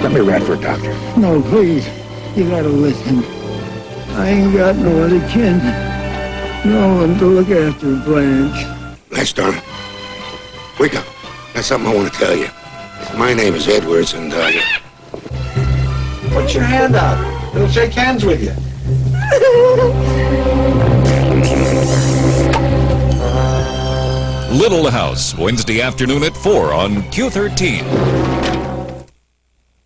Let me ride for a doctor. No, please. You gotta listen. I ain't got no other kin. No one to look after Blanche. Blanche, darling. Wake up. That's something I want to tell you. My name is Edwards, and, Put your hand out. He'll shake hands with you. Little House, Wednesday afternoon at 4 on Q13.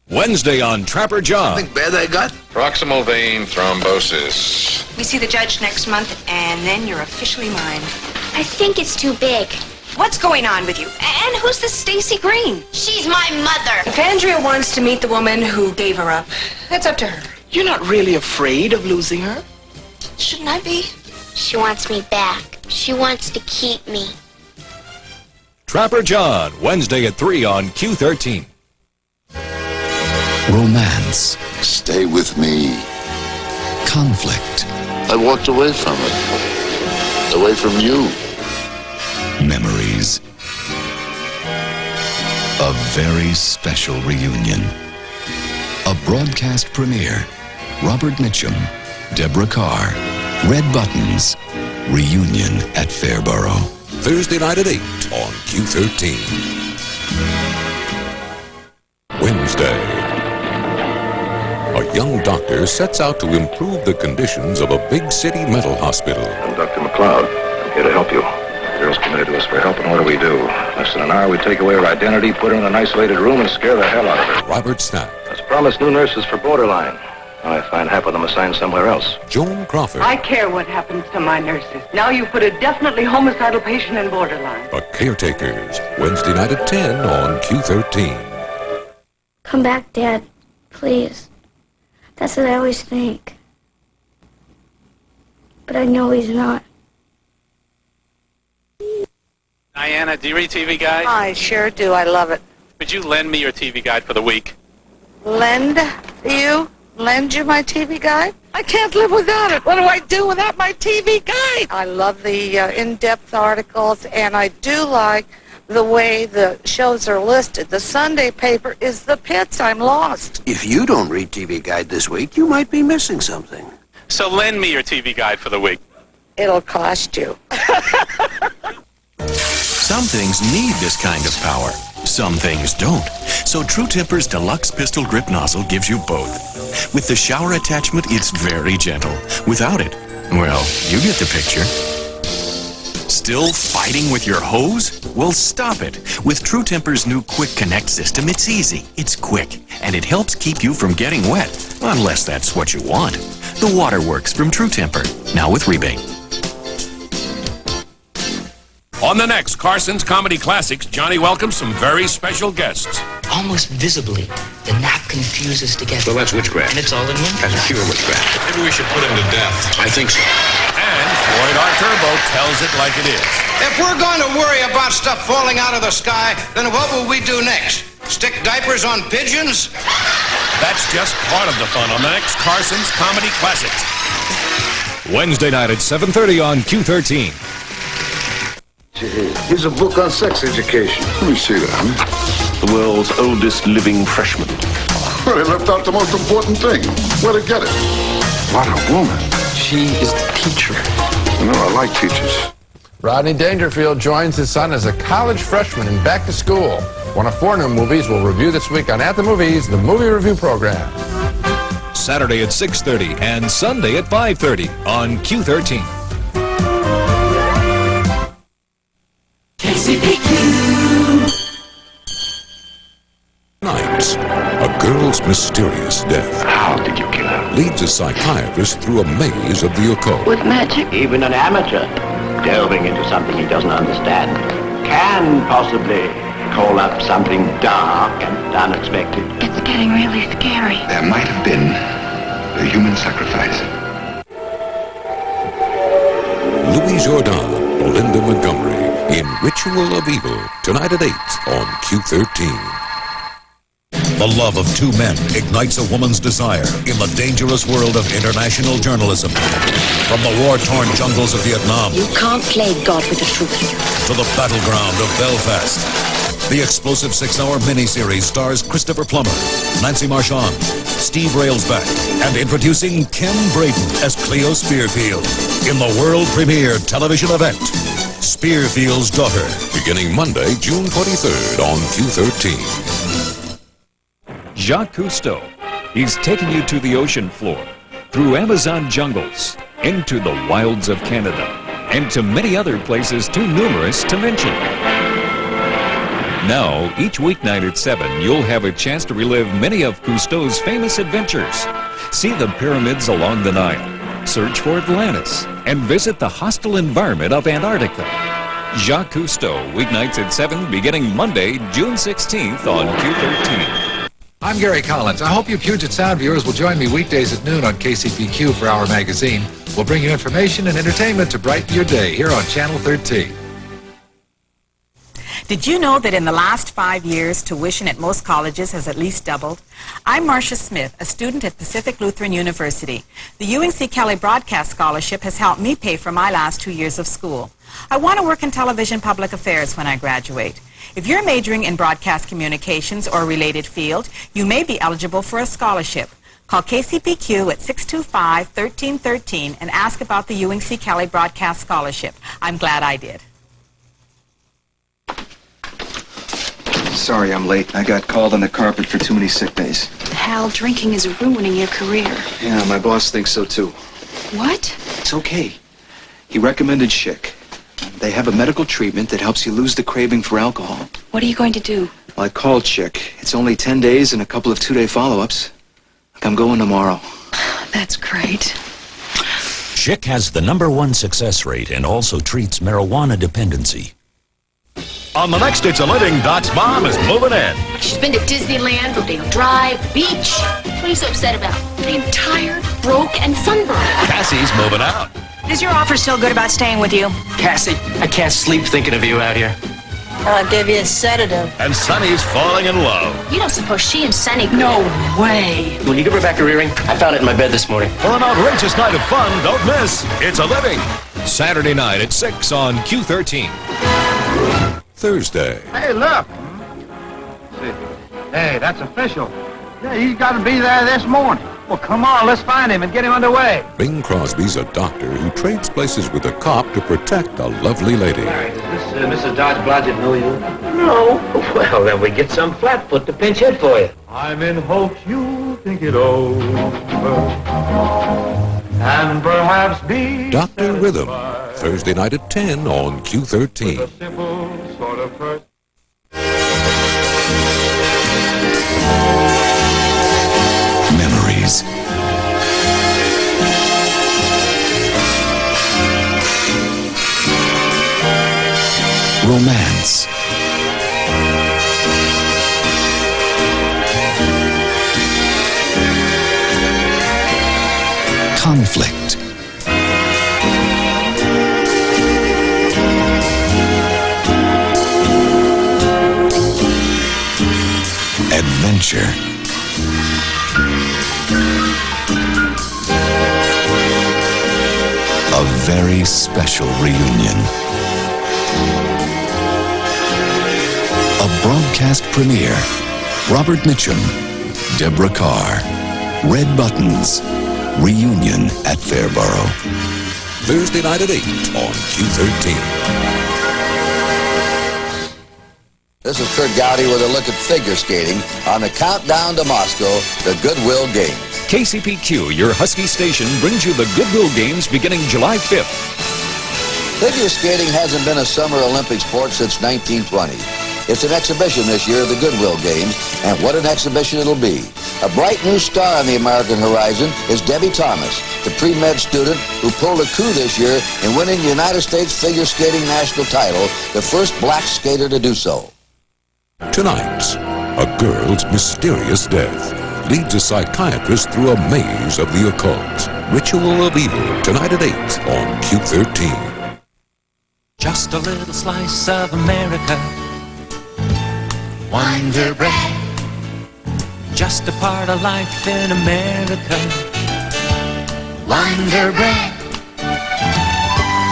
Wednesday on Trapper John. Think bad I got? Proximal vein thrombosis. We see the judge next month, and then you're officially mine. I think it's too big. What's going on with you? And who's this Stacy Green? She's my mother. If Andrea wants to meet the woman who gave her up, that's up to her. You're not really afraid of losing her? Shouldn't I be? She wants me back. She wants to keep me. Trapper John, Wednesday at 3 on Q13. Romance. Stay with me. Conflict. I walked away from it. Away from you. Memories. A very special reunion. A broadcast premiere. Robert Mitchum, Deborah Carr, Red Buttons. Reunion at Fairborough. Thursday night at 8 on Q13. Wednesday. A young doctor sets out to improve the conditions of a big city mental hospital. I'm Dr. McLeod. I'm here to help you. The girl's committed to us for help, and what do? Less than an hour, we take away her identity, put her in an isolated room, and scare the hell out of her. Robert Stack. As promised, new nurses for borderline. I find half of them assigned somewhere else. Joan Crawford. I care what happens to my nurses. Now you've put a definitely homicidal patient in borderline. The Caretakers. Wednesday night at 10 on Q13. Come back, Dad. Please. That's what I always think. But I know he's not. Diana, do you read TV Guide? I sure do. I love it. Would you lend me your TV Guide for the week? Lend you? Lend you my TV guide? I can't live without it. What do I do without my TV guide? I love the in-depth articles, and I do like the way the shows are listed. The Sunday paper is the pits. I'm lost. If you don't read TV Guide this week, you might be missing something. So lend me your TV Guide for the week. It'll cost you. Some things need this kind of power. Some things don't. So True Temper's Deluxe Pistol Grip Nozzle gives you both. With the shower attachment, it's very gentle. Without it, well, you get the picture. Still fighting with your hose? Well, stop it. With True Temper's new Quick Connect system, it's easy, it's quick, and it helps keep you from getting wet, unless that's what you want. The Waterworks from True Temper, now with rebate. On the next Carson's Comedy Classics, Johnny welcomes some very special guests. Almost visibly, the napkin fuses together. So that's witchcraft. And it's all in one. That's pure witchcraft. Maybe we should put him to death. I think so. And Floyd R. Turbo tells it like it is. If we're going to worry about stuff falling out of the sky, then what will we do next? Stick diapers on pigeons? That's just part of the fun on the next Carson's Comedy Classics. Wednesday night at 7:30 on Q13. Here's a book on sex education. Let me see that. The world's oldest living freshman. Well, he left out the most important thing. Where'd he get it? What a woman. She is the teacher. You know, I like teachers. Rodney Dangerfield joins his son as a college freshman in Back to School. One of 4 new movies we'll review this week on At the Movies, the movie review program. Saturday at 6:30 and Sunday at 5:30 on Q13. KCPQ. Nights, a girl's mysterious death. How did you kill her? Leads a psychiatrist through a maze of the occult. With magic? Even an amateur delving into something he doesn't understand can possibly call up something dark and unexpected. It's getting really scary. There might have been a human sacrifice. Louis Jourdan, Belinda Montgomery in Ritual of Evil, tonight at 8 on Q13. The love of 2 men ignites a woman's desire in the dangerous world of international journalism. From the war-torn jungles of Vietnam You can't play God with the truth. to the battleground of Belfast. The explosive 6-hour miniseries stars Christopher Plummer, Nancy Marchand, Steve Railsback, and introducing Kim Braden as Cleo Spearfield in the world premiere television event, Spearfield's Daughter. Beginning Monday, June 23rd on Q13. Jacques Cousteau. He's taking you to the ocean floor, through Amazon jungles, into the wilds of Canada, and to many other places too numerous to mention. Now, each weeknight at 7, you'll have a chance to relive many of Cousteau's famous adventures. See the pyramids along the Nile, search for Atlantis, and visit the hostile environment of Antarctica. Jacques Cousteau, weeknights at 7, beginning Monday, June 16th on Q13. I'm Gary Collins. I hope you Puget Sound viewers will join me weekdays at noon on KCPQ for our magazine. We'll bring you information and entertainment to brighten your day here on Channel 13. Did you know that in the last 5 years, tuition at most colleges has at least doubled? I'm Marcia Smith, a student at Pacific Lutheran University. The UNC Kelly Broadcast Scholarship has helped me pay for my last 2 years of school. I want to work in television public affairs when I graduate. If you're majoring in broadcast communications or a related field, you may be eligible for a scholarship. Call KCPQ at 625-1313 and ask about the UNC Kelly Broadcast Scholarship. I'm glad I did. Sorry I'm late. I got called on the carpet for too many sick days. Hal, drinking is ruining your career. Yeah, my boss thinks so too. What? It's okay. He recommended Schick. They have a medical treatment that helps you lose the craving for alcohol. What are you going to do? Well, I called Schick. It's only 10 days and a couple of 2-day follow-ups. I'm going tomorrow. That's great. Schick has the #1 success rate and also treats marijuana dependency. On the next It's a Living, Doc's mom is moving in. She's been to Disneyland, Rodeo Drive, the beach. What are you so upset about? I am tired, broke, and sunburned. Cassie's moving out. Is your offer still good about staying with you? Cassie, I can't sleep thinking of you out here. I'll give you a sedative. And Sonny's falling in love. You don't suppose she and Sonny... No way. Will you give Rebecca a earring? I found it in my bed this morning. For an outrageous night of fun, don't miss It's a Living. Saturday night at 6 on Q13. Thursday. Hey, look. Hey, that's official. Yeah, he's got to be there this morning. Well, come on, let's find him and get him underway. Bing Crosby's a doctor who trades places with a cop to protect a lovely lady. Does Mrs. Dodge Blodgett know you? No. Well, then we get some flatfoot to pinch hit for you. I'm in hopes you think it over and perhaps be Dr. Rhythm, Thursday night at 10 on Q13. sort of person. Memories. Romance. Conflict. Adventure. A very special reunion. A broadcast premiere. Robert Mitchum, Deborah Carr, Red Buttons, reunion at Fairborough. Thursday night at 8 on Q13. This is Kurt Gowdy with a look at figure skating on the countdown to Moscow, the Goodwill Games. KCPQ, your Husky station, brings you the Goodwill Games beginning July 5th. Figure skating hasn't been a Summer Olympic sport since 1920. It's an exhibition this year, the Goodwill Games, and what an exhibition it'll be. A bright new star on the American horizon is Debbie Thomas, the pre-med student who pulled a coup this year in winning the United States figure skating national title, the first black skater to do so. Tonight, a girl's mysterious death leads a psychiatrist through a maze of the occult. Ritual of Evil, tonight at 8 on Q13. Just a little slice of America. Wonder Bread. Just a part of life in America. Wonder Bread.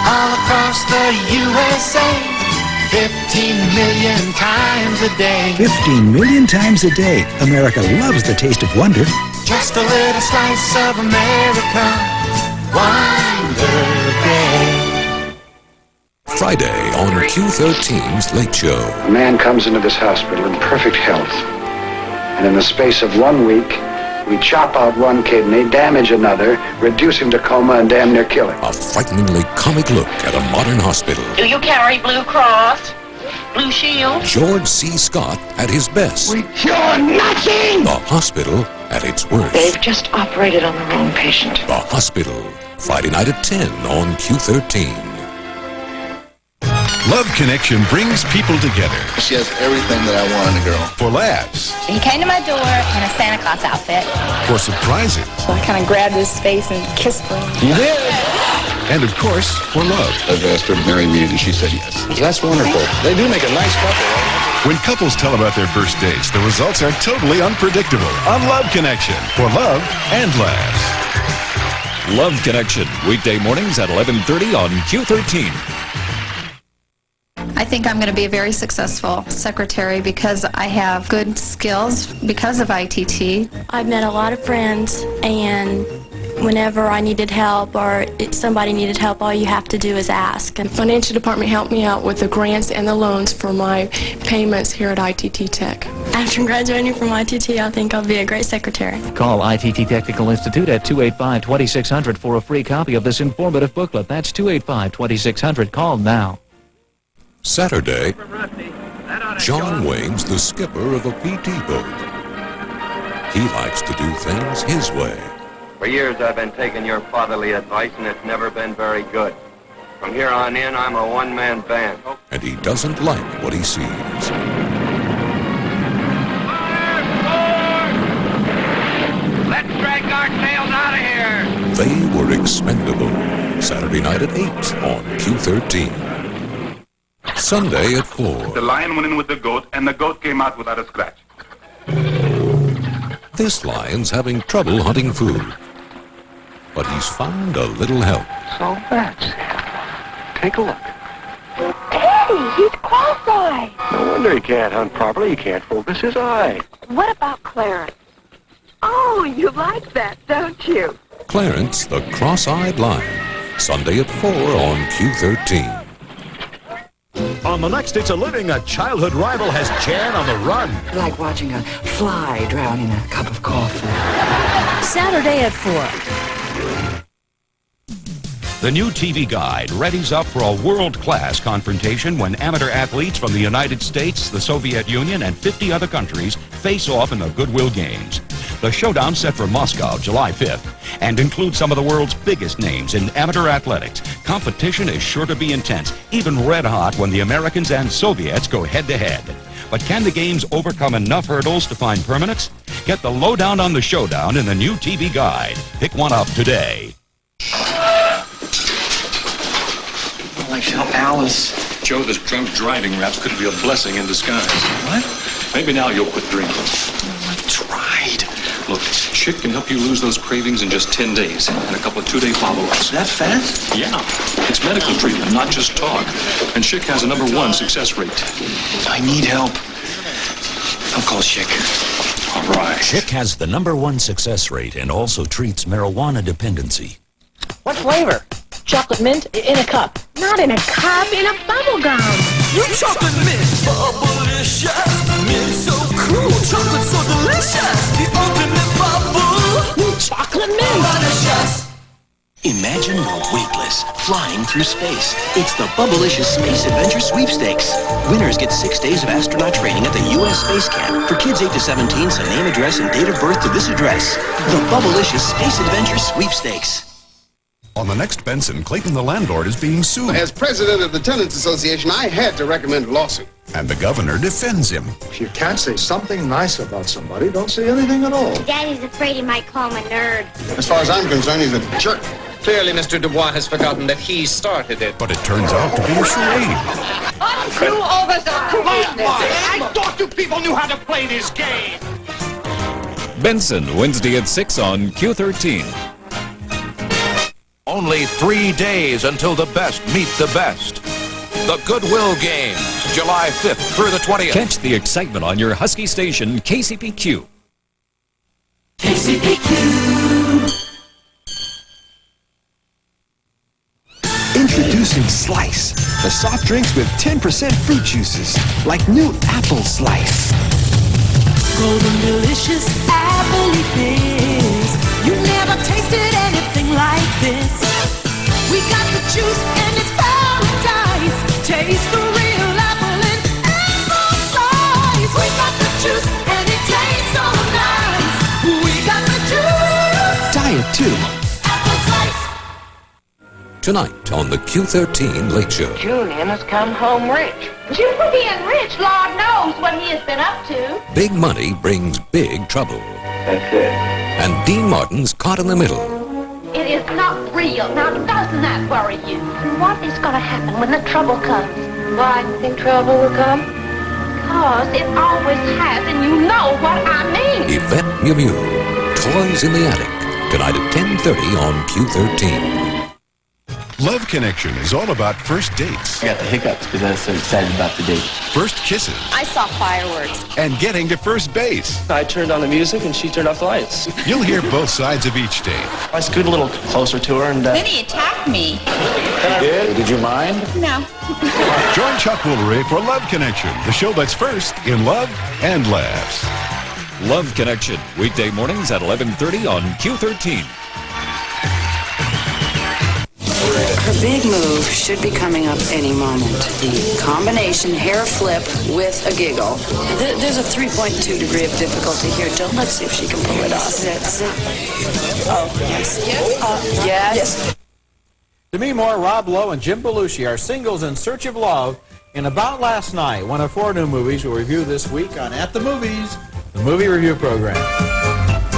All across the USA. 15 million times a day. 15 million times a day. America loves the taste of wonder. Just a little slice of America. Wonder Day. Friday on Q13's Late Show. A man comes into this hospital in perfect health. And in the space of 1 week, we chop out one kidney, damage another, reduce him to coma, and damn near kill him. A frighteningly comic look at a modern hospital. Do you carry Blue Cross? Blue Shield? George C. Scott at his best. We cure nothing! The hospital at its worst. They've just operated on the wrong patient. The Hospital. Friday night at 10 on Q13. Love Connection brings people together. She has everything that I want in a girl. For laughs. He came to my door in a Santa Claus outfit. For surprises. So I kind of grabbed his face and kissed him. You did? And of course, for love. I've asked her to marry me and she said yes. That's wonderful. They do make a nice couple. When couples tell about their first dates, the results are totally unpredictable. On Love Connection. For love and laughs. Love Connection. Weekday mornings at 11:30 on Q13. I think I'm going to be a very successful secretary because I have good skills because of ITT. I've met a lot of friends, and whenever I needed help or somebody needed help, all you have to do is ask. The financial department helped me out with the grants and the loans for my payments here at ITT Tech. After graduating from ITT, I think I'll be a great secretary. Call ITT Technical Institute at 285-2600 for a free copy of this informative booklet. That's 285-2600. Call now. Saturday, John Wayne's the skipper of a PT boat. He likes to do things his way. For years I've been taking your fatherly advice, and it's never been very good. From here on in, I'm a one-man band. And he doesn't like what he sees. Let's drag our tails out of here! They were expendable. Saturday night at 8 on Q13. Sunday at 4. The lion went in with the goat, and the goat came out without a scratch. This lion's having trouble hunting food. But he's found a little help. So that's take a look. Daddy, he's cross-eyed. No wonder he can't hunt properly. He can't focus his eye. What about Clarence? Oh, you like that, don't you? Clarence, the cross-eyed lion. Sunday at 4 on Q13. On the next It's a Living, a childhood rival has Jan on the run. Like watching a fly drown in a cup of coffee. Saturday at 4. The new TV guide readies up for a world-class confrontation when amateur athletes from the United States, the Soviet Union, and 50 other countries face off in the Goodwill Games. The showdown set for Moscow, July 5th, and includes some of the world's biggest names in amateur athletics. Competition is sure to be intense, even red hot when the Americans and Soviets go head-to-head. But can the games overcome enough hurdles to find permanence? Get the lowdown on the showdown in the new TV guide. Pick one up today. I'd like to help Alice. Joe, this drunk driving rap could be a blessing in disguise. What? Maybe now you'll quit drinking. I've tried. Look, Chick can help you lose those cravings in just 10 days and a couple of 2-day follow-ups. That fast? Yeah. It's medical treatment, not just talk. And Chick has a #1 success rate. I need help. I'll call Chick. All right. Chick has the #1 success rate and also treats marijuana dependency. What flavor? Chocolate mint in a cup. Not in a cup, in a bubble gum. New chocolate mint, bubblicious. Mint so cool, chocolate so delicious. The ultimate bubble. New chocolate mint. Bubblicious. Imagine you're weightless, flying through space. It's the Bubblicious Space Adventure Sweepstakes. Winners get 6 days of astronaut training at the U.S. Space Camp. For kids 8 to 17, send name, address, and date of birth to this address. The Bubblicious Space Adventure Sweepstakes. On the next Benson, Clayton the landlord is being sued. As president of the Tenants Association, I had to recommend a lawsuit. And the governor defends him. If you can't say something nice about somebody, don't say anything at all. Daddy's afraid he might call him a nerd. As far as I'm concerned, he's a jerk. Clearly, Mr. Dubois has forgotten that he started it. But it turns out to be a charade. Undo all this foolishness. I thought you people knew how to play this game. Benson, Wednesday at 6 on Q13. Only 3 days until the best meet the best. The Goodwill Games. July 5th through the 20th. Catch the excitement on your Husky station, KCPQ. KCPQ. Introducing Slice, the soft drinks with 10% fruit juices, like new Apple Slice. Golden delicious apple fizz. You never tasted anything like this. We got the juice and it's paradise. Taste the real apple in apple slice. We got the juice and it tastes so nice. We got the juice. Diet 2. Apple slice. Tonight on the Q13 Late Show. Julian has come home rich. Junior being rich, Lord knows what he has been up to. Big money brings big trouble. That's it. And Dean Martin's caught in the middle. It is not real. Now, doesn't that worry you? And what is going to happen when the trouble comes? Why do you think trouble will come? Because it always has, and you know what I mean. Yvette Mew Mew, Toys in the Attic. Tonight at 10:30 on Q13. Love Connection is all about first dates. I got the hiccups because I was so excited about the date. First kisses. I saw fireworks. And getting to first base. I turned on the music and she turned off the lights. You'll hear both sides of each date. I scooted a little closer to her and... Then he attacked me. You did? Did you mind? No. Join Chuck Woolery for Love Connection, the show that's first in love and laughs. Love Connection, weekday mornings at 11:30 on Q13. Her big move should be coming up any moment. The combination hair flip with a giggle. There's a 3.2 degree of difficulty here. Let's see if she can pull it off. Zip. Oh, yes. Yes. Demi Moore, Rob Lowe, and Jim Belushi are singles in search of love in About Last Night, one of 4 new movies we'll review this week on At the Movies, the movie review program.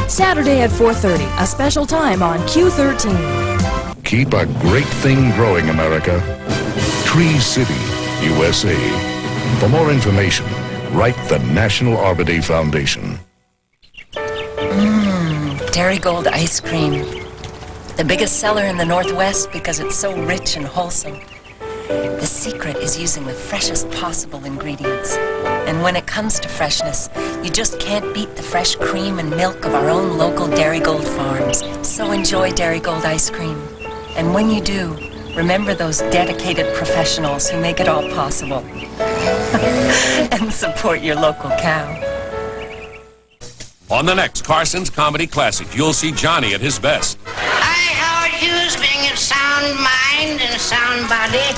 Saturday at 4:30, a special time on Q13. Keep a great thing growing, America. Tree City, USA. For more information, write the National Arbor Day Foundation. Dairy Gold ice cream. The biggest seller in the Northwest because it's so rich and wholesome. The secret is using the freshest possible ingredients. And when it comes to freshness, you just can't beat the fresh cream and milk of our own local Dairy Gold farms. So enjoy Dairy Gold ice cream. And when you do, remember those dedicated professionals who make it all possible. And support your local cow. On the next Carson's Comedy Classic, you'll see Johnny at his best. Hi, Howard Hughes, being in sound mind and sound body.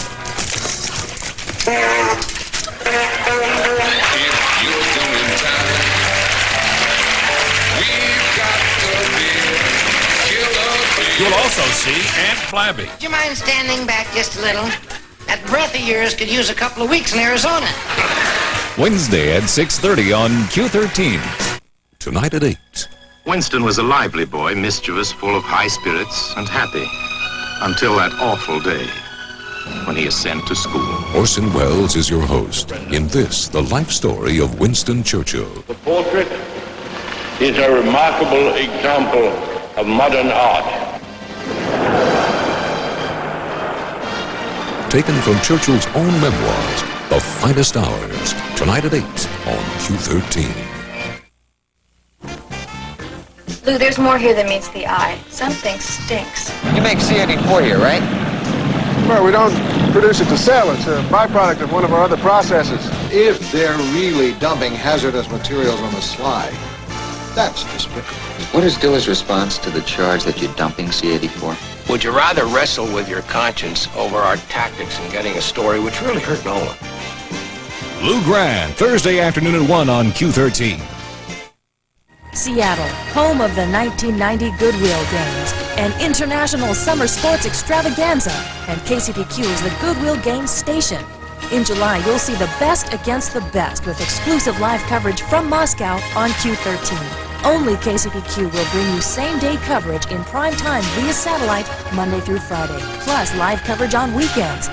You'll also see Aunt Flabby. Do you mind standing back just a little? That breath of yours could use a couple of weeks in Arizona. Wednesday at 6:30 on Q13. Tonight at 8. Winston was a lively boy, mischievous, full of high spirits, and happy. Until that awful day when he is sent to school. Orson Welles is your host in this, the life story of Winston Churchill. The portrait is a remarkable example of modern art. Taken from Churchill's own memoirs, The Finest Hours. Tonight at 8 on Q13. Lou, there's more here than meets the eye. Something stinks. You make C84 here, right? Well, we don't produce it to sell. It's a byproduct of one of our other processes. If they're really dumping hazardous materials on the sly, that's despicable. What is Dilla's response to the charge that you're dumping C84? Would you rather wrestle with your conscience over our tactics in getting a story which really hurt no one? Lou Grant, Thursday afternoon at 1 on Q13. Seattle, home of the 1990 Goodwill Games, an international summer sports extravaganza, and KCPQ is the Goodwill Games station. In July, you'll see the best against the best with exclusive live coverage from Moscow on Q13. Only KCPQ will bring you same-day coverage in prime time via satellite Monday through Friday, plus live coverage on weekends.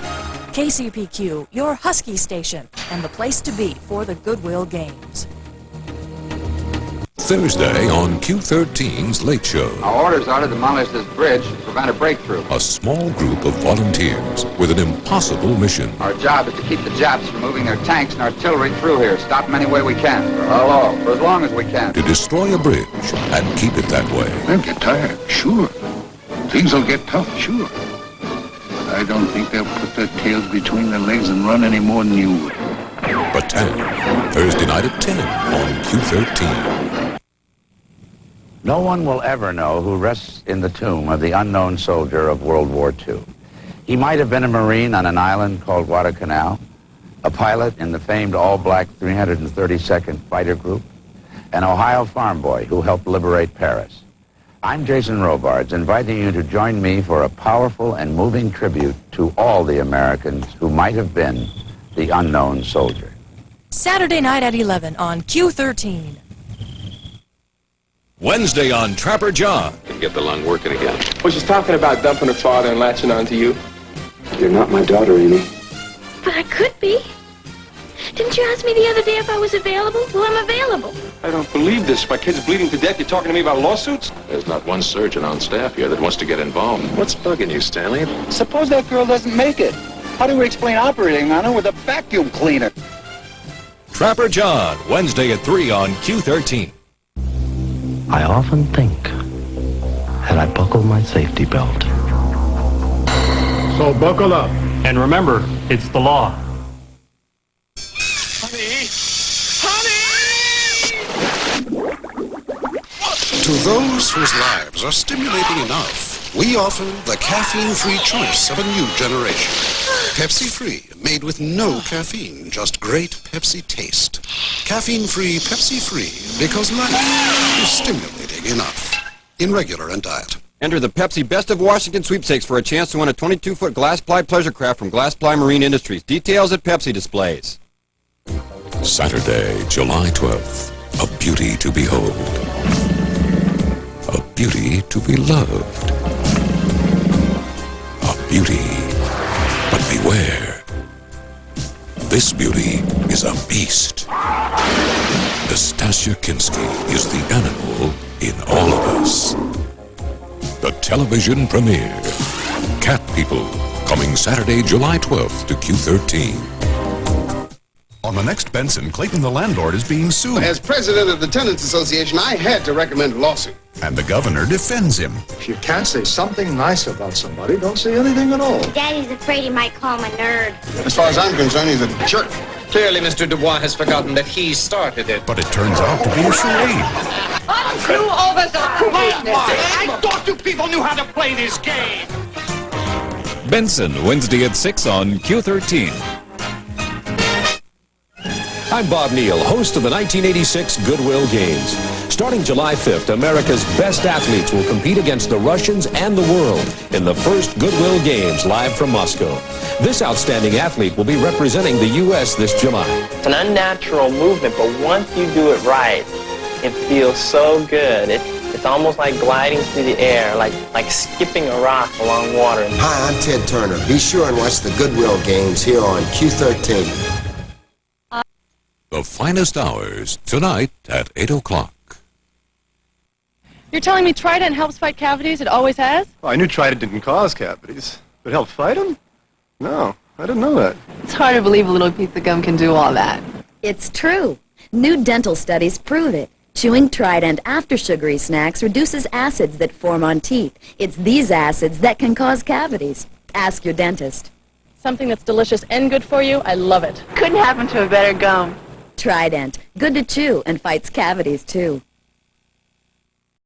KCPQ, your Husky station, and the place to be for the Goodwill Games. Thursday on Q13's Late Show. Our orders are to demolish this bridge to prevent a breakthrough. A small group of volunteers with an impossible mission. Our job is to keep the Japs from moving their tanks and artillery through here. Stop them any way we can. For how long? For as long as we can. To destroy a bridge and keep it that way. They'll get tired, sure. Things will get tough, sure. But I don't think they'll put their tails between their legs and run any more than you would. Bataan, Thursday night at 10 on Q13. No one will ever know who rests in the tomb of the unknown soldier of World War II. He might have been a Marine on an island called Guadalcanal, a pilot in the famed all-black 332nd Fighter Group, an Ohio farm boy who helped liberate Paris. I'm Jason Robards, inviting you to join me for a powerful and moving tribute to all the Americans who might have been the unknown soldier. Saturday night at 11 on Q13. Wednesday on Trapper John. Get the lung working again. Well, she's talking about dumping her father and latching on to you. You're not my daughter, Amy. But I could be. Didn't you ask me the other day if I was available? Well, I'm available. I don't believe this. My kid's bleeding to death. You're talking to me about lawsuits? There's not one surgeon on staff here that wants to get involved. What's bugging you, Stanley? Suppose that girl doesn't make it. How do we explain operating on her with a vacuum cleaner? Trapper John, Wednesday at 3 on Q13. I often think, had I buckled my safety belt. So buckle up. And remember, it's the law. To those whose lives are stimulating enough, we offer the caffeine-free choice of a new generation. Pepsi-free, made with no caffeine, just great Pepsi taste. Caffeine-free, Pepsi-free, because life is stimulating enough. In regular and diet. Enter the Pepsi Best of Washington sweepstakes for a chance to win a 22-foot glass ply pleasure craft from Glass Ply Marine Industries. Details at Pepsi displays. Saturday, July 12th. A beauty to behold. A beauty to be loved. A beauty, but beware. This beauty is a beast. Nastasia Kinski is the animal in all of us. The television premiere. Cat People, coming Saturday, July 12th to Q13. On the next Benson, Clayton the landlord is being sued. As president of the Tenants Association, I had to recommend a lawsuit. And the governor defends him. If you can't say something nice about somebody, don't say anything at all. Daddy's afraid he might call him a nerd. As far as I'm concerned, he's a jerk. Clearly, Mr. Dubois has forgotten that he started it. But it turns out to be a charade. Undo all this foolishness! I thought you people knew how to play this game. Benson, Wednesday at 6 on Q13. I'm Bob Neal, host of the 1986 Goodwill Games. Starting July 5th, America's best athletes will compete against the Russians and the world in the first Goodwill Games live from Moscow. This outstanding athlete will be representing the U.S. this July. It's an unnatural movement, but once you do it right, it feels so good. It's almost like gliding through the air, like skipping a rock along water. Hi, I'm Ted Turner. Be sure and watch the Goodwill Games here on Q13. The finest hours, tonight at 8 o'clock. You're telling me Trident helps fight cavities? It always has? Well, I knew Trident didn't cause cavities, but help fight them? No, I didn't know that. It's hard to believe a little piece of gum can do all that. It's true. New dental studies prove it. Chewing Trident after sugary snacks reduces acids that form on teeth. It's these acids that can cause cavities. Ask your dentist. Something that's delicious and good for you, I love it. Couldn't happen to a better gum. Trident. Good to chew and fights cavities, too.